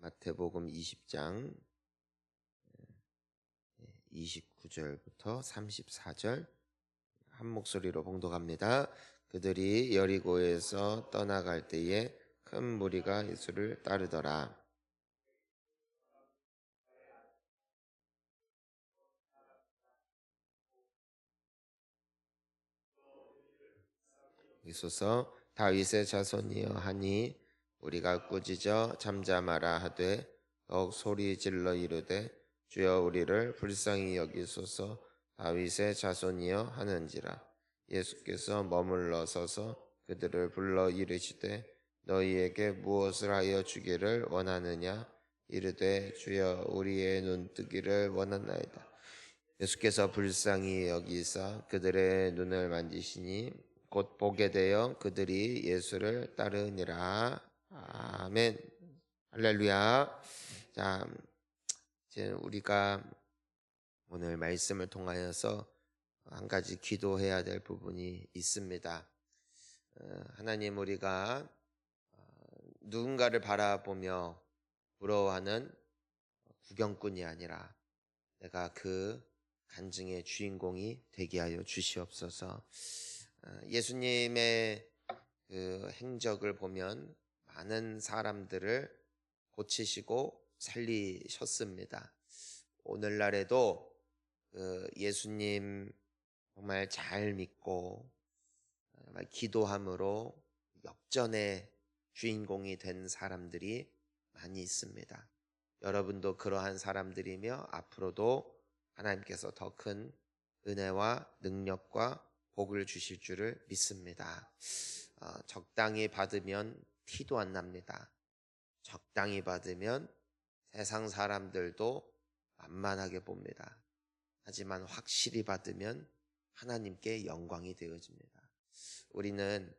마태복음 20장 29절부터 34절 한 목소리로 봉독합니다. 그들이 여리고에서 떠나갈 때에 큰 무리가 예수를 따르더라. 이소서 다윗의 자손이여 하니 우리가 꾸짖어 잠잠하라 하되 더욱 소리 질러 이르되 주여 우리를 불쌍히 여기소서 다윗의 자손이여 하는지라. 예수께서 머물러 서서 그들을 불러 이르시되 너희에게 무엇을 하여 주기를 원하느냐. 이르되 주여 우리의 눈뜨기를 원하나이다. 예수께서 불쌍히 여기사 그들의 눈을 만지시니 곧 보게 되어 그들이 예수를 따르니라. 아멘. 할렐루야. 자, 이제 우리가 오늘 말씀을 통하여서 한 가지 기도해야 될 부분이 있습니다. 하나님, 우리가 누군가를 바라보며 부러워하는 구경꾼이 아니라 내가 그 간증의 주인공이 되게 하여 주시옵소서. 예수님의 그 행적을 보면 많은 사람들을 고치시고 살리셨습니다. 오늘날에도 예수님 정말 잘 믿고 정말 기도함으로 역전의 주인공이 된 사람들이 많이 있습니다. 여러분도 그러한 사람들이며 앞으로도 하나님께서 더 큰 은혜와 능력과 복을 주실 줄을 믿습니다. 적당히 받으면 티도 안 납니다. 적당히 받으면 세상 사람들도 만만하게 봅니다. 하지만 확실히 받으면 하나님께 영광이 되어집니다. 우리는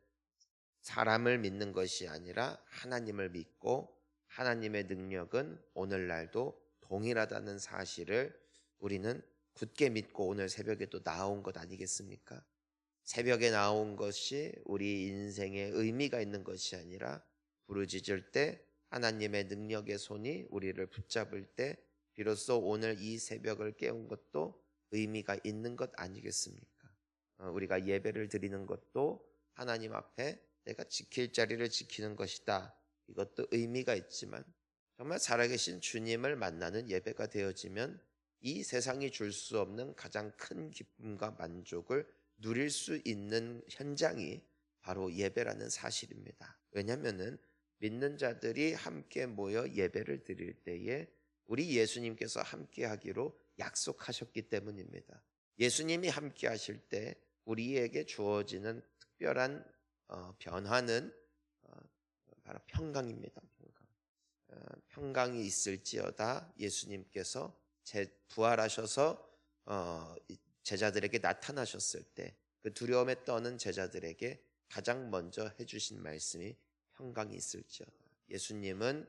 사람을 믿는 것이 아니라 하나님을 믿고 하나님의 능력은 오늘날도 동일하다는 사실을 우리는 굳게 믿고 오늘 새벽에 또 나온 것 아니겠습니까? 새벽에 나온 것이 우리 인생에 의미가 있는 것이 아니라 부르짖을 때 하나님의 능력의 손이 우리를 붙잡을 때 비로소 오늘 이 새벽을 깨운 것도 의미가 있는 것 아니겠습니까? 우리가 예배를 드리는 것도 하나님 앞에 내가 지킬 자리를 지키는 것이다. 이것도 의미가 있지만 정말 살아계신 주님을 만나는 예배가 되어지면 이 세상이 줄 수 없는 가장 큰 기쁨과 만족을 누릴 수 있는 현장이 바로 예배라는 사실입니다. 왜냐하면 믿는 자들이 함께 모여 예배를 드릴 때에 우리 예수님께서 함께 하기로 약속하셨기 때문입니다. 예수님이 함께 하실 때 우리에게 주어지는 특별한 변화는 바로 평강입니다. 평강이 있을지어다. 예수님께서 부활하셔서 제자들에게 나타나셨을 때 그 두려움에 떠는 제자들에게 가장 먼저 해주신 말씀이 평강이 있을지어다. 예수님은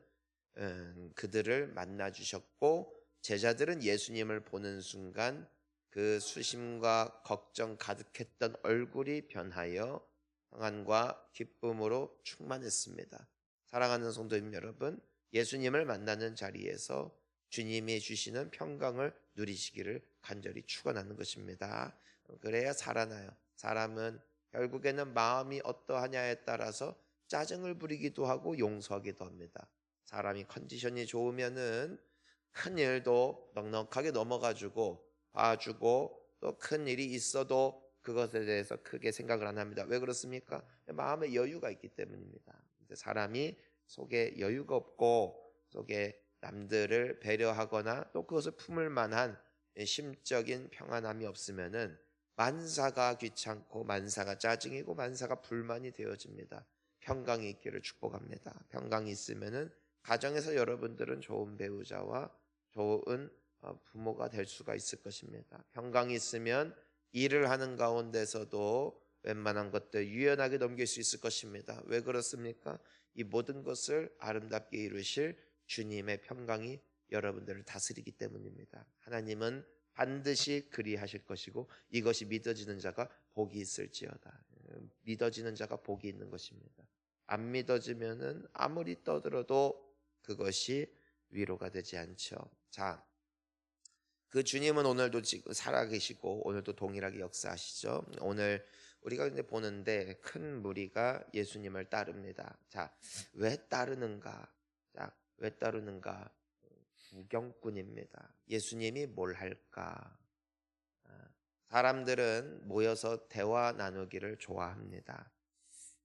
그들을 만나 주셨고 제자들은 예수님을 보는 순간 그 수심과 걱정 가득했던 얼굴이 변하여 평안과 기쁨으로 충만했습니다. 사랑하는 성도님 여러분, 예수님을 만나는 자리에서 주님이 주시는 평강을 누리시기를 간절히 축원하는 것입니다. 그래야 살아나요. 사람은 결국에는 마음이 어떠하냐에 따라서 짜증을 부리기도 하고 용서하기도 합니다. 사람이 컨디션이 좋으면은 큰 일도 넉넉하게 넘어가지고 봐주고 또 큰 일이 있어도 그것에 대해서 크게 생각을 안 합니다. 왜 그렇습니까? 마음에 여유가 있기 때문입니다. 사람이 속에 여유가 없고 속에 남들을 배려하거나 또 그것을 품을 만한 심적인 평안함이 없으면은 만사가 귀찮고 만사가 짜증이고 만사가 불만이 되어집니다. 평강이 있기를 축복합니다. 평강이 있으면은 가정에서 여러분들은 좋은 배우자와 좋은 부모가 될 수가 있을 것입니다. 평강이 있으면 일을 하는 가운데서도 웬만한 것들 유연하게 넘길 수 있을 것입니다. 왜 그렇습니까? 이 모든 것을 아름답게 이루실 주님의 평강이 여러분들을 다스리기 때문입니다. 하나님은 반드시 그리하실 것이고 이것이 믿어지는 자가 복이 있을지어다. 믿어지는 자가 복이 있는 것입니다. 안 믿어지면은 아무리 떠들어도 그것이 위로가 되지 않죠. 자, 그 주님은 오늘도 지금 살아계시고 오늘도 동일하게 역사하시죠. 오늘 우리가 이제 보는데 큰 무리가 예수님을 따릅니다. 자, 왜 따르는가? 자, 왜 따르는가? 구경꾼입니다. 예수님이 뭘 할까? 사람들은 모여서 대화 나누기를 좋아합니다.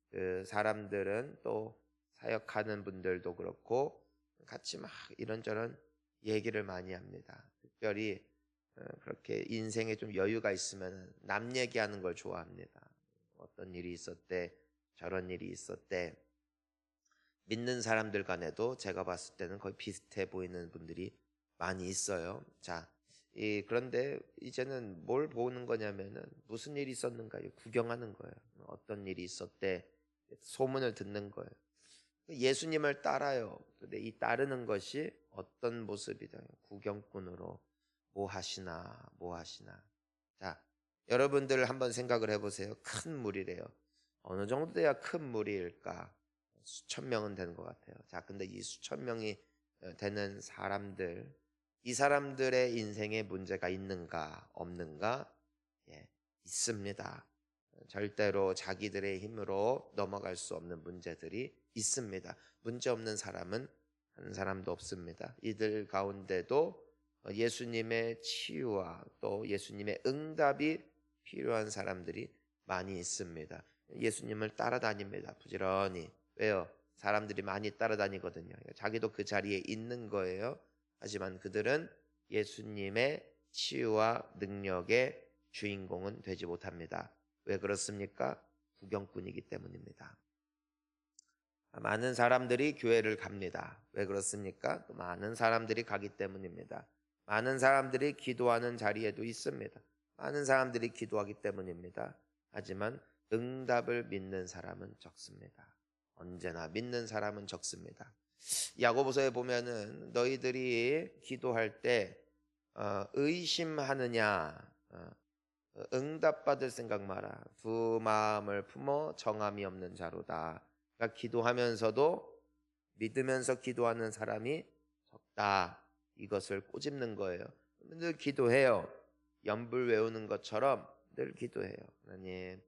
그 사람들은 또 사역하는 분들도 그렇고 같이 막 이런저런 얘기를 많이 합니다. 특별히 그렇게 인생에 좀 여유가 있으면 남 얘기하는 걸 좋아합니다. 어떤 일이 있었대, 저런 일이 있었대. 믿는 사람들 간에도 제가 봤을 때는 거의 비슷해 보이는 분들이 많이 있어요. 자, 그런데 이제는 뭘 보는 거냐면은 무슨 일이 있었는가 구경하는 거예요. 어떤 일이 있었대, 소문을 듣는 거예요. 예수님을 따라요. 근데 이 따르는 것이 어떤 모습이다? 구경꾼으로 뭐 하시나 뭐 하시나. 자, 여러분들 한번 생각을 해보세요. 큰 무리래요. 어느 정도 돼야 큰 무리일까? 수천 명은 되는 것 같아요. 자, 근데 이 수천 명이 되는 사람들, 이 사람들의 인생에 문제가 있는가 없는가? 예, 있습니다. 절대로 자기들의 힘으로 넘어갈 수 없는 문제들이 있습니다. 문제 없는 사람은 한 사람도 없습니다. 이들 가운데도 예수님의 치유와 또 예수님의 응답이 필요한 사람들이 많이 있습니다. 예수님을 따라다닙니다. 부지런히. 왜요? 사람들이 많이 따라다니거든요. 자기도 그 자리에 있는 거예요. 하지만 그들은 예수님의 치유와 능력의 주인공은 되지 못합니다. 왜 그렇습니까? 구경꾼이기 때문입니다. 많은 사람들이 교회를 갑니다. 왜 그렇습니까? 또 많은 사람들이 가기 때문입니다. 많은 사람들이 기도하는 자리에도 있습니다. 많은 사람들이 기도하기 때문입니다. 하지만 응답을 믿는 사람은 적습니다. 언제나 믿는 사람은 적습니다. 야고보서에 보면은 너희들이 기도할 때 의심하느냐, 응답받을 생각 마라. 두 마음을 품어 정함이 없는 자로다. 그러니까 기도하면서도 믿으면서 기도하는 사람이 적다. 이것을 꼬집는 거예요. 늘 기도해요. 연불 외우는 것처럼 늘 기도해요. 하나님,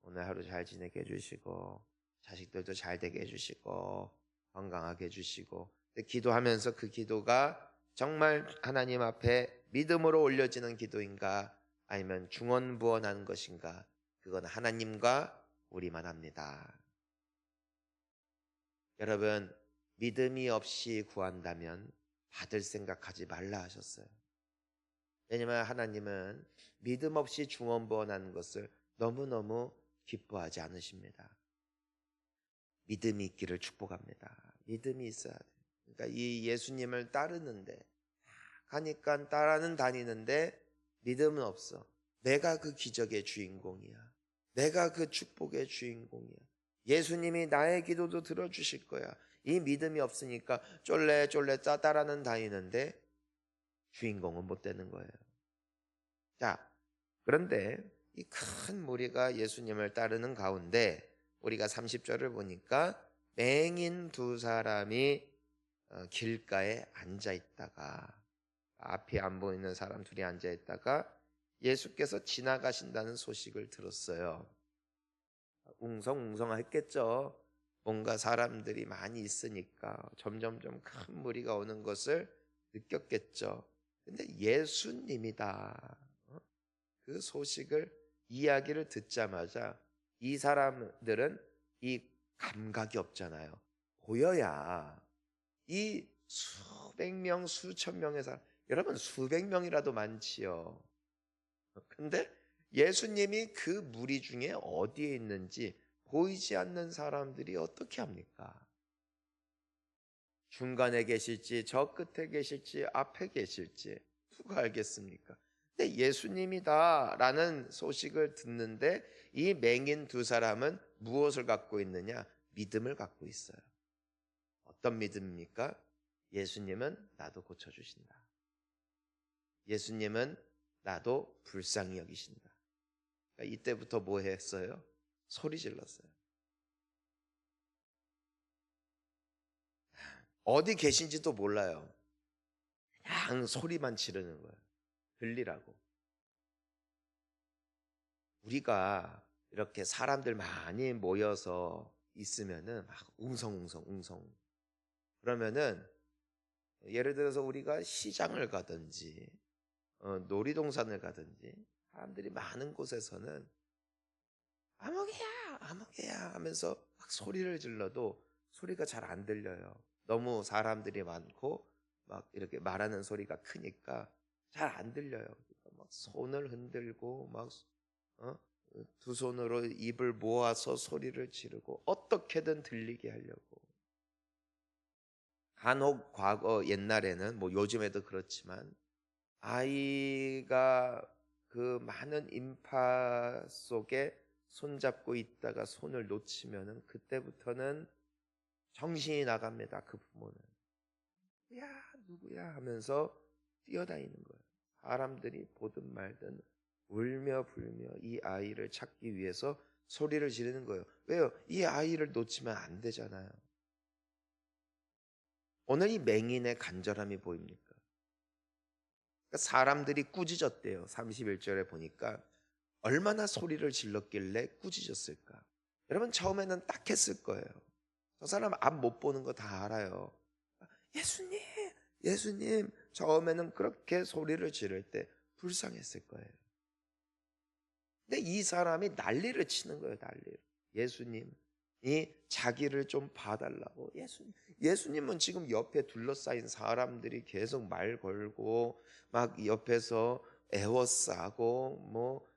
오늘 하루 잘 지내게 해주시고 자식들도 잘 되게 해주시고 건강하게 해주시고. 기도하면서 그 기도가 정말 하나님 앞에 믿음으로 올려지는 기도인가 아니면 중언부언하는 것인가, 그건 하나님과 우리만 합니다. 여러분, 믿음이 없이 구한다면 받을 생각하지 말라 하셨어요. 왜냐하면 하나님은 믿음 없이 중언부언하는 것을 너무너무 기뻐하지 않으십니다. 믿음이 있기를 축복합니다. 믿음이 있어야 돼요. 그러니까 이 예수님을 따르는데 가니까 따라는 다니는데 믿음은 없어. 내가 그 기적의 주인공이야. 내가 그 축복의 주인공이야. 예수님이 나의 기도도 들어주실 거야. 이 믿음이 없으니까 쫄래쫄래 따라는 다니는데 주인공은 못 되는 거예요. 자, 그런데 이 큰 무리가 예수님을 따르는 가운데 우리가 30절을 보니까 맹인 두 사람이 길가에 앉아 있다가, 앞이 안 보이는 사람 둘이 앉아 있다가 예수께서 지나가신다는 소식을 들었어요. 웅성웅성했겠죠. 뭔가 사람들이 많이 있으니까 점점점 큰 무리가 오는 것을 느꼈겠죠. 근데 예수님이다. 그 소식을, 이야기를 듣자마자 이 사람들은 이 감각이 없잖아요. 보여야 이 수백 명, 수천 명의 사람, 여러분 수백 명이라도 많지요. 근데 예수님이 그 무리 중에 어디에 있는지 보이지 않는 사람들이 어떻게 합니까? 중간에 계실지, 저 끝에 계실지, 앞에 계실지 누가 알겠습니까? 근데 예수님이다라는 소식을 듣는데 이 맹인 두 사람은 무엇을 갖고 있느냐? 믿음을 갖고 있어요. 어떤 믿음입니까? 예수님은 나도 고쳐주신다. 예수님은 나도 불쌍히 여기신다. 그러니까 이때부터 뭐 했어요? 소리 질렀어요. 어디 계신지도 몰라요. 그냥 소리만 지르는 거예요. 들리라고. 우리가 이렇게 사람들 많이 모여서 있으면은 막 웅성웅성. 그러면은 예를 들어서 우리가 시장을 가든지 놀이동산을 가든지 사람들이 많은 곳에서는 아무개야 하면서 막 소리를 질러도 소리가 잘 안 들려요. 너무 사람들이 많고 막 이렇게 말하는 소리가 크니까 잘 안 들려요. 그러니까 막 손을 흔들고 막 어? 두 손으로 입을 모아서 소리를 지르고 어떻게든 들리게 하려고. 간혹 과거 옛날에는 뭐 요즘에도 그렇지만 아이가 그 많은 인파 속에 손잡고 있다가 손을 놓치면은 그때부터는 정신이 나갑니다. 그 부모는. 야, 누구야 하면서 뛰어다니는 거예요. 사람들이 보든 말든 울며 불며 이 아이를 찾기 위해서 소리를 지르는 거예요. 왜요? 이 아이를 놓치면 안 되잖아요. 오늘 이 맹인의 간절함이 보입니까? 그러니까 사람들이 꾸짖었대요. 31절에 보니까 얼마나 소리를 질렀길래 꾸짖었을까? 여러분 처음에는 딱 했을 거예요. 저 사람 앞 못 보는 거 다 알아요. 예수님, 예수님. 처음에는 그렇게 소리를 지를 때 불쌍했을 거예요. 근데 이 사람이 난리를 치는 거예요, 난리를. 예수님이 자기를 좀 봐달라고. 예수님은 지금 옆에 둘러싸인 사람들이 계속 말 걸고 막 옆에서 애워싸고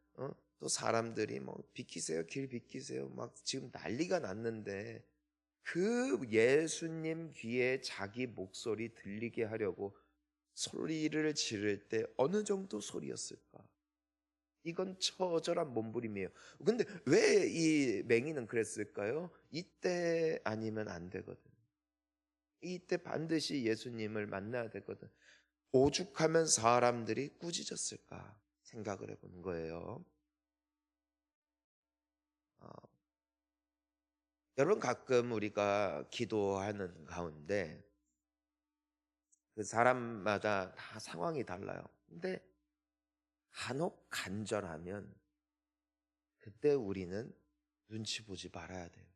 또 사람들이 뭐 비키세요, 길 비키세요. 막 지금 난리가 났는데 그 예수님 귀에 자기 목소리 들리게 하려고 소리를 지를 때 어느 정도 소리였을까? 이건 처절한 몸부림이에요. 근데 왜 이 맹인은 그랬을까요? 이때 아니면 안 되거든. 이때 반드시 예수님을 만나야 되거든. 오죽하면 사람들이 꾸짖었을까 생각을 해보는 거예요. 어, 여러분 가끔 우리가 기도하는 가운데 그 사람마다 다 상황이 달라요. 근데 간혹 간절하면 그때 우리는 눈치 보지 말아야 돼요.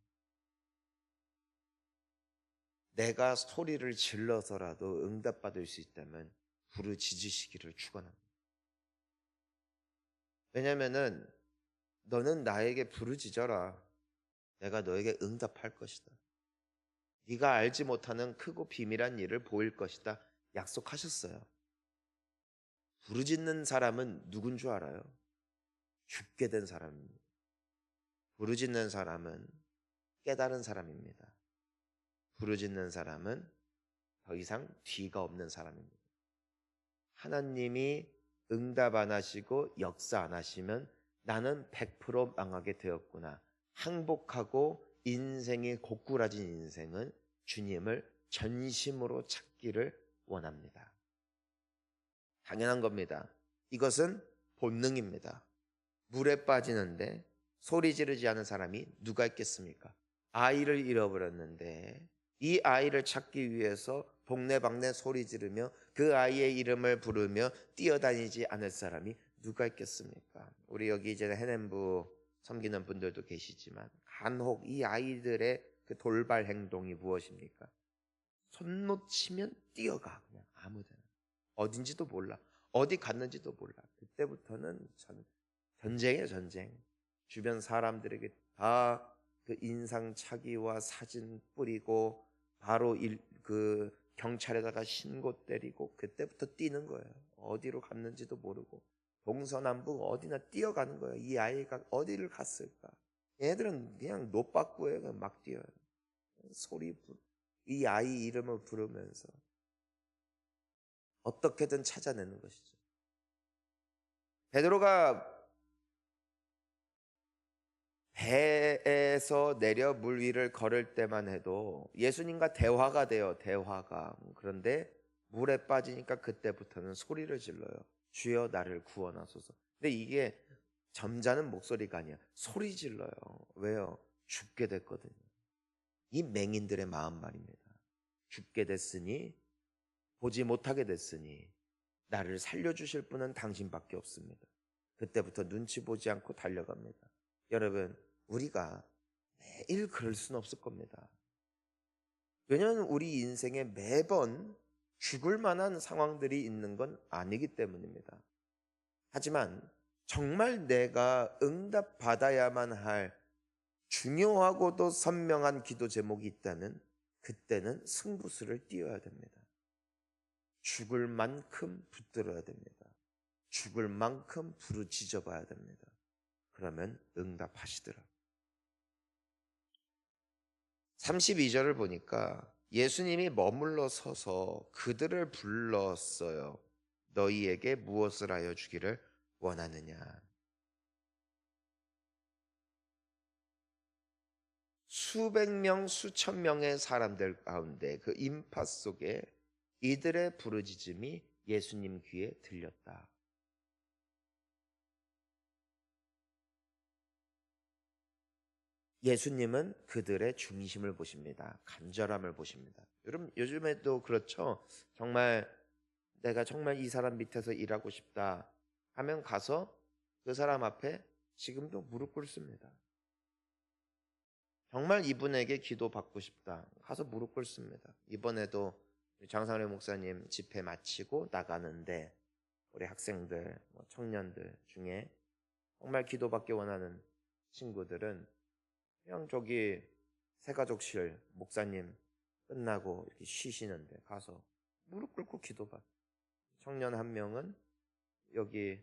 내가 소리를 질러서라도 응답받을 수 있다면 부르짖으시기를 축원합니다. 왜냐면은 너는 나에게 부르짖어라. 내가 너에게 응답할 것이다. 네가 알지 못하는 크고 비밀한 일을 보일 것이다. 약속하셨어요. 부르짖는 사람은 누군 줄 알아요? 죽게 된 사람입니다. 부르짖는 사람은 깨달은 사람입니다. 부르짖는 사람은 더 이상 뒤가 없는 사람입니다. 하나님이 응답 안 하시고 역사 안 하시면 나는 100% 망하게 되었구나. 항복하고 인생이 고꾸라진 인생은 주님을 전심으로 찾기를 원합니다. 당연한 겁니다. 이것은 본능입니다. 물에 빠지는데 소리 지르지 않은 사람이 누가 있겠습니까? 아이를 잃어버렸는데 이 아이를 찾기 위해서 동네방네 소리 지르며 그 아이의 이름을 부르며 뛰어다니지 않을 사람이 누가 있겠습니까? 우리 여기 이제 해냄부 섬기는 분들도 계시지만 간혹 이 아이들의 그 돌발 행동이 무엇입니까? 손 놓치면 뛰어가 그냥 아무데나 어딘지도 몰라 어디 갔는지도 몰라 그때부터는 전쟁이에요 전쟁 주변 사람들에게 다 그 인상 차기와 사진 뿌리고 바로 그 경찰에다가 신고 때리고 그때부터 뛰는 거예요. 어디로 갔는지도 모르고 동서남북 어디나 뛰어가는 거예요. 이 아이가 어디를 갔을까? 얘들은 그냥 노빠꾸에 막 뛰어요. 이 아이 이름을 부르면서 어떻게든 찾아내는 것이죠. 베드로가 배에서 내려 물 위를 걸을 때만 해도 예수님과 대화가 돼요. 대화가. 그런데 물에 빠지니까 그때부터는 소리를 질러요. 주여 나를 구원하소서. 근데 이게 점잖은 목소리가 아니야. 소리 질러요. 왜요? 죽게 됐거든요. 이 맹인들의 마음 말입니다. 죽게 됐으니 보지 못하게 됐으니 나를 살려주실 분은 당신밖에 없습니다. 그때부터 눈치 보지 않고 달려갑니다. 여러분, 우리가 매일 그럴 수는 없을 겁니다. 왜냐하면 우리 인생에 매번 죽을 만한 상황들이 있는 건 아니기 때문입니다. 하지만 정말 내가 응답받아야만 할 중요하고도 선명한 기도 제목이 있다면 그때는 승부수를 띄워야 됩니다. 죽을 만큼 붙들어야 됩니다. 죽을 만큼 부르짖어 봐야 됩니다. 그러면 응답하시더라. 32절을 보니까 예수님이 머물러 서서 그들을 불렀어요. 너희에게 무엇을 하여 주기를 원하느냐. 수백 명, 수천 명의 사람들 가운데 그 인파 속에 이들의 부르짖음이 예수님 귀에 들렸다. 예수님은 그들의 중심을 보십니다. 간절함을 보십니다. 여러분, 요즘에도 그렇죠. 정말 내가 정말 이 사람 밑에서 일하고 싶다 하면 가서 그 사람 앞에 지금도 무릎 꿇습니다. 정말 이분에게 기도받고 싶다 가서 무릎 꿇습니다. 이번에도 장상래 목사님 집회 마치고 나가는데 우리 학생들, 청년들 중에 정말 기도받기 원하는 친구들은 그냥 저기 새가족실 목사님 끝나고 이렇게 쉬시는데 가서 무릎 꿇고 기도받. 청년 한 명은 여기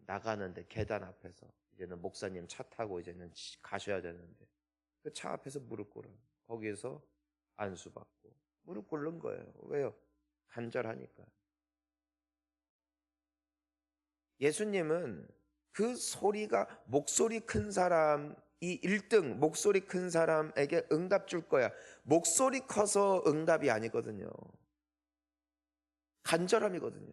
나가는데 계단 앞에서 이제는 목사님 차 타고 이제는 가셔야 되는데 그 차 앞에서 무릎 꿇어. 거기에서 안수받고 무릎 꿇는 거예요. 왜요? 간절하니까. 예수님은 그 소리가 목소리 큰 사람이 1등, 목소리 큰 사람에게 응답 줄 거야. 목소리 커서 응답이 아니거든요. 간절함이거든요.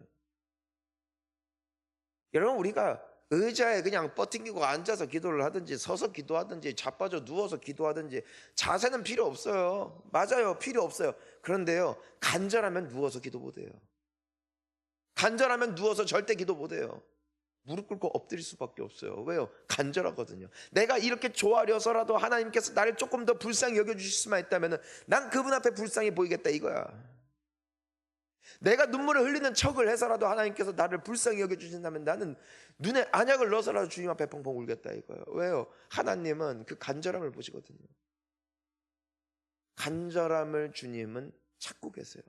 여러분, 우리가 의자에 그냥 뻗팅기고 앉아서 기도를 하든지 서서 기도하든지 자빠져 누워서 기도하든지 자세는 필요 없어요. 맞아요. 필요 없어요. 그런데요, 간절하면 누워서 기도 못해요. 간절하면 누워서 절대 기도 못해요. 무릎 꿇고 엎드릴 수밖에 없어요. 왜요? 간절하거든요. 내가 이렇게 조아려서라도 하나님께서 나를 조금 더 불쌍히 여겨주실 수만 있다면 난 그분 앞에 불쌍히 보이겠다 이거야. 내가 눈물을 흘리는 척을 해서라도 하나님께서 나를 불쌍히 여겨주신다면 나는 눈에 안약을 넣어서라도 주님 앞에 펑펑 울겠다 이거예요. 왜요? 하나님은 그 간절함을 보시거든요. 간절함을 주님은 찾고 계세요.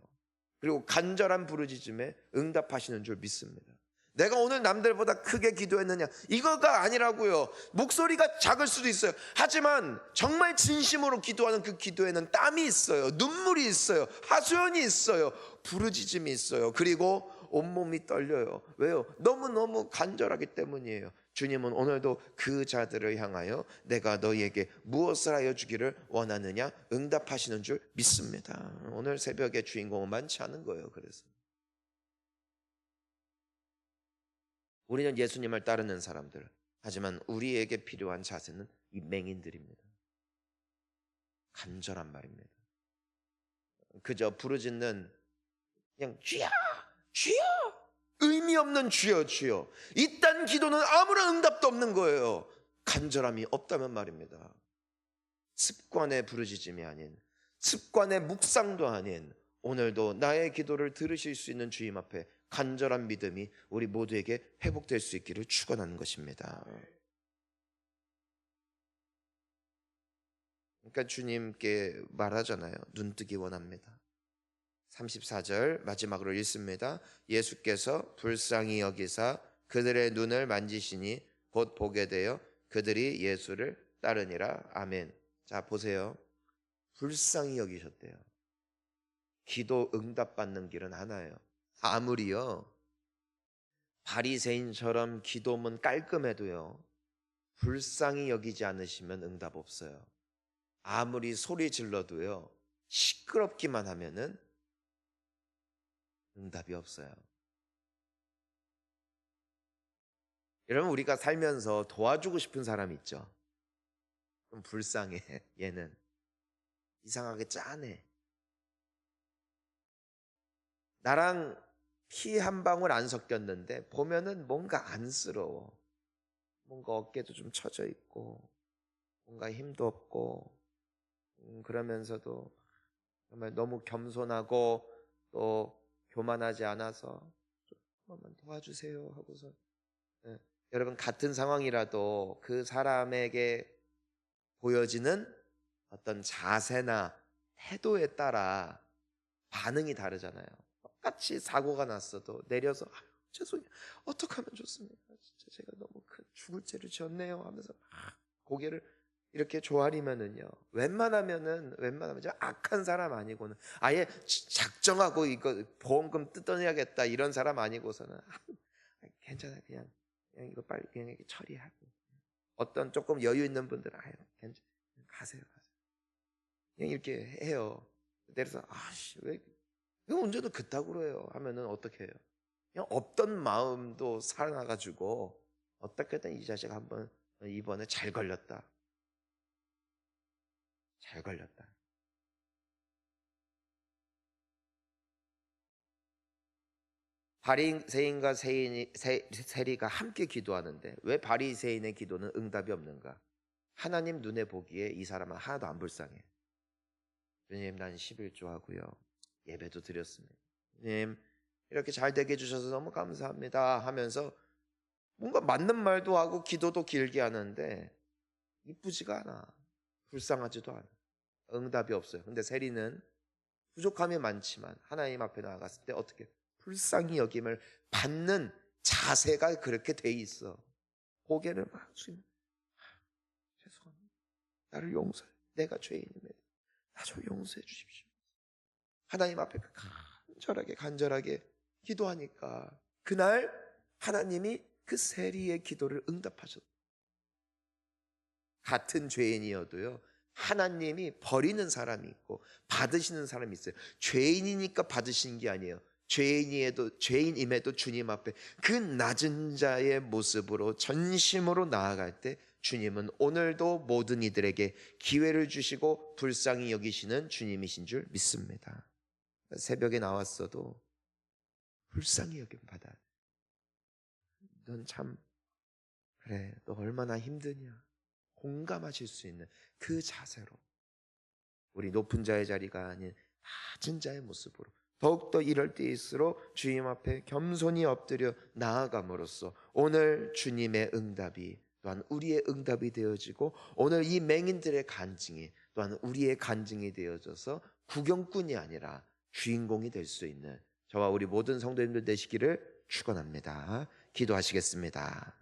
그리고 간절한 부르짖음에 응답하시는 줄 믿습니다. 내가 오늘 남들보다 크게 기도했느냐, 이거가 아니라고요. 목소리가 작을 수도 있어요. 하지만 정말 진심으로 기도하는 그 기도에는 땀이 있어요. 눈물이 있어요. 하소연이 있어요. 부르짖음이 있어요. 그리고 온몸이 떨려요. 왜요? 너무너무 간절하기 때문이에요. 주님은 오늘도 그 자들을 향하여 내가 너희에게 무엇을 하여 주기를 원하느냐 응답하시는 줄 믿습니다. 오늘 새벽에 주인공은 많지 않은 거예요. 그래서 우리는 예수님을 따르는 사람들, 하지만 우리에게 필요한 자세는 이 맹인들입니다. 간절한 말입니다. 그저 부르짖는 그냥 주여 주여, 의미 없는 주여 주여, 이딴 기도는 아무런 응답도 없는 거예요. 간절함이 없다면 말입니다. 습관의 부르짖음이 아닌, 습관의 묵상도 아닌, 오늘도 나의 기도를 들으실 수 있는 주님 앞에 간절한 믿음이 우리 모두에게 회복될 수 있기를 축원하는 것입니다. 그러니까 주님께 말하잖아요. 눈뜨기 원합니다. 34절 마지막으로 읽습니다. 예수께서 불쌍히 여기사 그들의 눈을 만지시니 곧 보게 되어 그들이 예수를 따르니라. 아멘. 자, 보세요. 불쌍히 여기셨대요. 기도 응답받는 길은 하나예요. 아무리요 바리새인처럼 기도문 깔끔해도요 불쌍히 여기지 않으시면 응답 없어요. 아무리 소리 질러도요 시끄럽기만 하면은 응답이 없어요. 여러분, 우리가 살면서 도와주고 싶은 사람 있죠? 좀 불쌍해. 얘는 이상하게 짠해. 나랑 피 한 방울 안 섞였는데 보면은 뭔가 안쓰러워. 뭔가 어깨도 좀 처져 있고 뭔가 힘도 없고 그러면서도 정말 너무 겸손하고 또 교만하지 않아서 좀 한 번만 도와주세요 하고서 예, 여러분 같은 상황이라도 그 사람에게 보여지는 어떤 자세나 태도에 따라 반응이 다르잖아요. 똑같이 사고가 났어도 내려서 "아유, 죄송해요. 어떻게 하면 좋습니까? 진짜 제가 너무 큰 죽을 죄를 지었네요." 하면서 막 고개를 이렇게 조아리면은요. 웬만하면 좀 악한 사람 아니고는 아예 작정하고 이거 보험금 뜯어내야겠다 이런 사람 아니고서는 괜찮아요. 그냥 이거 빨리 그냥 이렇게 처리하고 어떤 조금 여유 있는 분들은 아유 괜찮 가세요. 그냥 이렇게 해요. 내려서 아씨 왜 운전을 그따구로 해요 하면은 어떻게 해요? 그냥 없던 마음도 살아나가지고 어떻게든 이 자식 한번 이번에 잘 걸렸다. 잘 걸렸다. 바리새인과 세리가 함께 기도하는데 왜 바리새인의 기도는 응답이 없는가? 하나님 눈에 보기에 이 사람은 하나도 안 불쌍해. 주님 난 11조 하고요. 예배도 드렸습니다. 주님 이렇게 잘 되게 해주셔서 너무 감사합니다 하면서 뭔가 맞는 말도 하고 기도도 길게 하는데 이쁘지가 않아. 불쌍하지도 않아. 응답이 없어요. 근데 세리는 부족함이 많지만 하나님 앞에 나아갔을 때 어떻게 불쌍히 여김을 받는 자세가 그렇게 돼 있어. 고개를 막 숙이면 죄송합니다. 나를 용서해. 내가 죄인임에 나 좀 용서해 주십시오. 하나님 앞에 간절하게 기도하니까 그날 하나님이 그 세리의 기도를 응답하셨다. 같은 죄인이어도요. 하나님이 버리는 사람이 있고 받으시는 사람이 있어요. 죄인이니까 받으신 게 아니에요. 죄인임에도 주님 앞에 그 낮은 자의 모습으로 전심으로 나아갈 때 주님은 오늘도 모든 이들에게 기회를 주시고 불쌍히 여기시는 주님이신 줄 믿습니다. 새벽에 나왔어도 불쌍히 여김 받아. 넌 참 그래. 너 얼마나 힘드냐. 공감하실 수 있는 그 자세로 우리 높은 자의 자리가 아닌 낮은 자의 모습으로 더욱더 이럴 때일수록 주님 앞에 겸손히 엎드려 나아감으로써 오늘 주님의 응답이 또한 우리의 응답이 되어지고 오늘 이 맹인들의 간증이 또한 우리의 간증이 되어져서 구경꾼이 아니라 주인공이 될 수 있는 저와 우리 모든 성도님들 되시기를 축원합니다. 기도하시겠습니다.